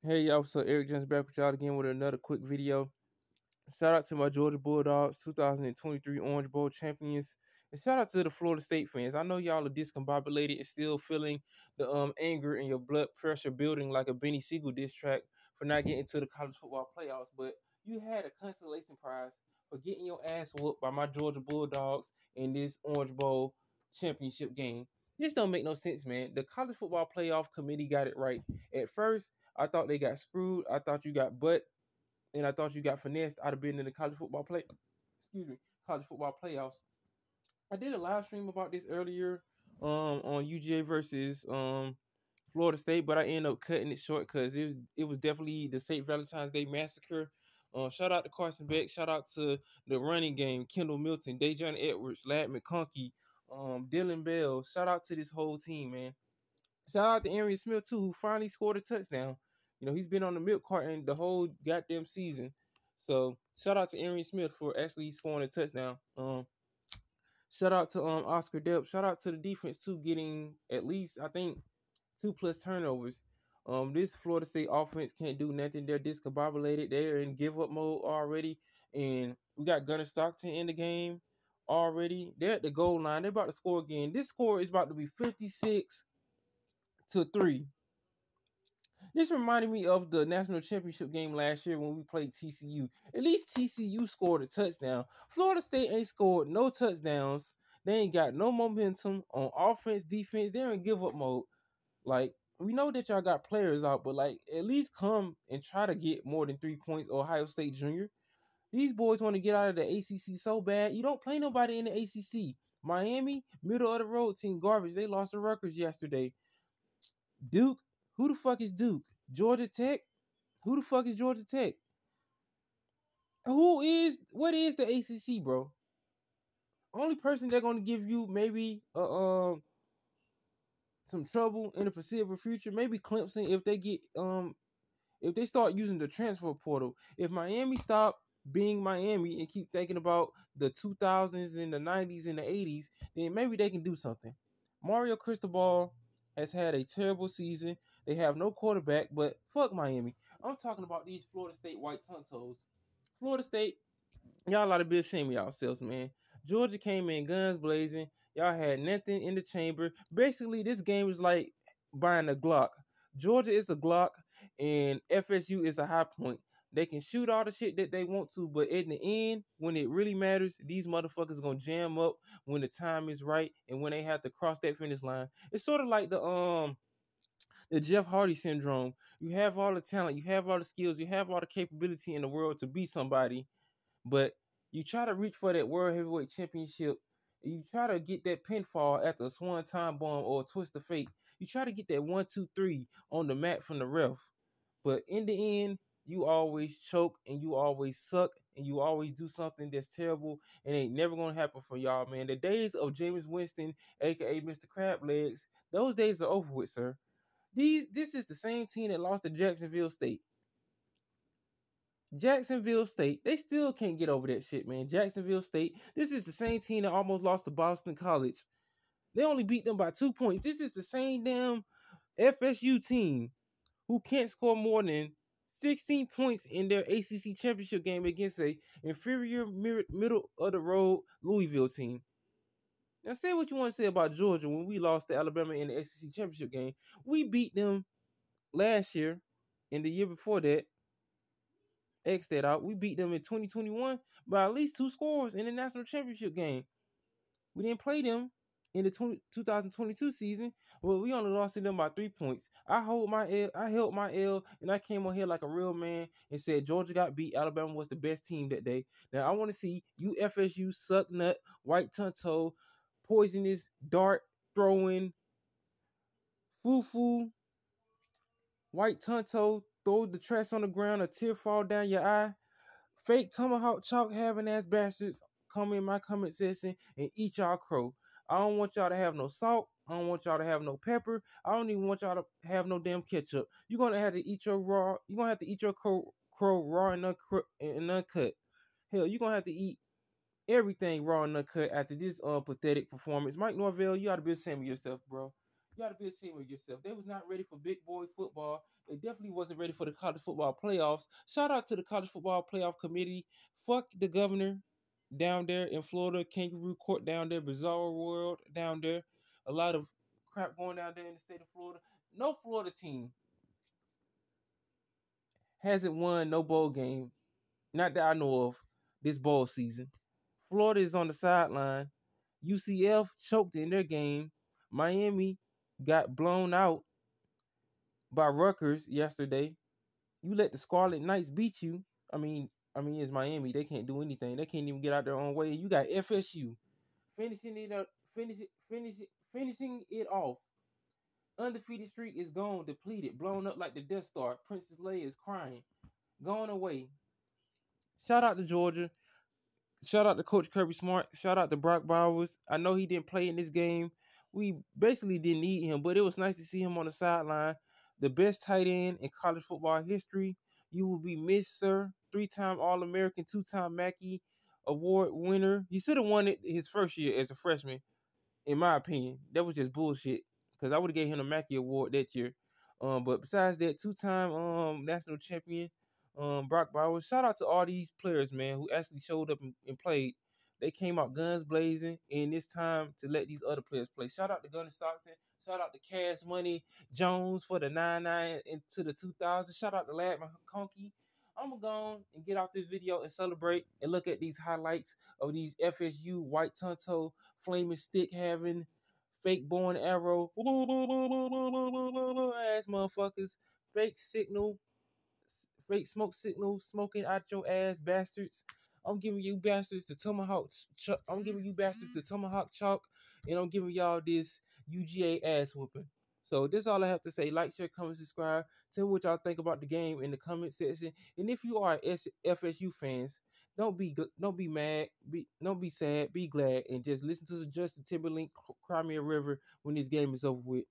Hey y'all, so Eric Jones back with y'all again with another quick video. Shout out to my Georgia Bulldogs, 2023 Orange Bowl champions. And shout out to the Florida State fans. I know y'all are discombobulated and still feeling the anger and your blood pressure building like a Benny Siegel diss track for not getting to the college football playoffs. But you had a consolation prize for getting your ass whooped by my Georgia Bulldogs in this Orange Bowl championship game. This don't make no sense, man. The college football playoff committee got it right. At first, I thought they got screwed. I thought you got butt and I thought you got finessed out of being in the college football playoffs. I did a live stream about this earlier on UGA versus Florida State, but I ended up cutting it short because it was definitely the St. Valentine's Day massacre. Shout out to Carson Beck, shout out to the running game, Kendall Milton, Dejon Edwards, Lad McConkey, Dylan Bell. Shout out to this whole team, man. Shout out to Arian Smith too, who finally scored a touchdown. You know, he's been on the milk carton the whole goddamn season. So shout out to Arian Smith for actually scoring a touchdown. Shout out to Oscar Delp. Shout out to the defense too, getting at least I think 2+ turnovers. This Florida State offense can't do nothing. They're discombobulated. They're in give up mode already, and we got Gunner Stockton in the game already. They're at the goal line. They're about to score again. This score is about to be 56-3. This reminded me of the national championship game last year when we played TCU. At least TCU scored a touchdown. Florida State ain't scored no touchdowns. They ain't got no momentum on offense, defense. They're in give up mode. Like, we know that y'all got players out, but like at least come and try to get more than 3 points. Ohio State Junior. These boys want to get out of the ACC so bad. You don't play nobody in the ACC. Miami, middle of the road team, garbage. They lost the Rutgers yesterday. Duke, who the fuck is Duke? Georgia Tech, who the fuck is Georgia Tech? What is the ACC, bro? Only person they're gonna give you maybe some trouble in the foreseeable future, maybe Clemson if they start using the transfer portal. If Miami stop being Miami and keep thinking about the 2000s and the 90s and the 80s, then maybe they can do something. Mario Cristobal has had a terrible season. They have no quarterback, but fuck Miami. I'm talking about these Florida State white tontos. Florida State, y'all ought to be ashamed of yourselves, man. Georgia came in guns blazing. Y'all had nothing in the chamber. Basically, this game is like buying a Glock. Georgia is a Glock, and FSU is a high point. They can shoot all the shit that they want to, but in the end, when it really matters, these motherfuckers gonna jam up when the time is right and when they have to cross that finish line. It's sort of like the Jeff Hardy syndrome. You have all the talent, you have all the skills, you have all the capability in the world to be somebody, but you try to reach for that World Heavyweight Championship. You try to get that pinfall after a swan time bomb or a twist of fate. You try to get that 1, 2, 3 on the mat from the ref. But in the end, you always choke and you always suck and you always do something that's terrible and ain't never gonna happen for y'all, man. The days of Jameis Winston, aka Mr. Crab Legs, those days are over with, sir. This is the same team that lost to Jacksonville State. Jacksonville State, they still can't get over that shit, man. Jacksonville State, this is the same team that almost lost to Boston College. They only beat them by 2 points. This is the same damn FSU team who can't score more than 16 points in their ACC championship game against a inferior middle of the road Louisville team. Now say what you want to say about Georgia when we lost to Alabama in the ACC championship game. We beat them last year and the year before that. X that out. We beat them in 2021 by at least 2 scores in the national championship game. We didn't play them in the 2022 season, but we only lost to them by 3 points. I held my L, and I came on here like a real man and said Georgia got beat. Alabama was the best team that day. Now I want to see you FSU suck nut, white tonto, poisonous, dart throwing, foo white tonto, throw the trash on the ground, a tear fall down your eye. Fake tomahawk chalk having ass bastards come in my comment section and eat y'all crow. I don't want y'all to have no salt. I don't want y'all to have no pepper. I don't even want y'all to have no damn ketchup. You're gonna have to eat your raw. You're gonna have to eat your crow raw and uncut. Hell, you're gonna have to eat everything raw and uncut after this pathetic performance. Mike Norvell, you ought to be ashamed of yourself, bro. You got to be ashamed of yourself. They was not ready for big boy football. They definitely wasn't ready for the college football playoffs. Shout out to the college football playoff committee. Fuck the governor down there in Florida, Kangaroo Court down there, Bizarre World down there. A lot of crap going down there in the state of Florida. No Florida team hasn't won no bowl game, not that I know of, this bowl season. Florida is on the sideline. UCF choked in their game. Miami got blown out by Rutgers yesterday. You let the Scarlet Knights beat you. It's Miami. They can't do anything. They can't even get out their own way. You got FSU finishing it up, finishing it off. Undefeated streak is gone, depleted, blown up like the Death Star. Princess Leia is crying, going away. Shout out to Georgia. Shout out to Coach Kirby Smart. Shout out to Brock Bowers. I know he didn't play in this game. We basically didn't need him, but it was nice to see him on the sideline. The best tight end in college football history. You will be missed, sir. 3-time All-American, 2-time Mackey Award winner. He should have won it his first year as a freshman, in my opinion. That was just bullshit, because I would have gave him the Mackey Award that year. But besides that, 2-time national champion, Brock Bowers. Shout out to all these players, man, who actually showed up and played. They came out guns blazing, and it's time to let these other players play. Shout out to Gunnar Stockton. Shout out to Cash Money Jones for the 99 into the 2000s. Shout out to Lad McConkey. I'm going to go on and get off this video and celebrate and look at these highlights of these FSU White Tonto Flaming Stick having fake born arrow ass motherfuckers, fake signal, fake smoke signal, smoking out your ass bastards. I'm giving you bastards the tomahawk. I'm giving you bastards the tomahawk chalk, and I'm giving y'all this UGA ass whooping. So this is all I have to say. Like, share, comment, subscribe. Tell me what y'all think about the game in the comment section. And if you are FSU fans, don't be mad, don't be sad, be glad, and just listen to the Justin Timberlake "Cry Me a River" when this game is over with.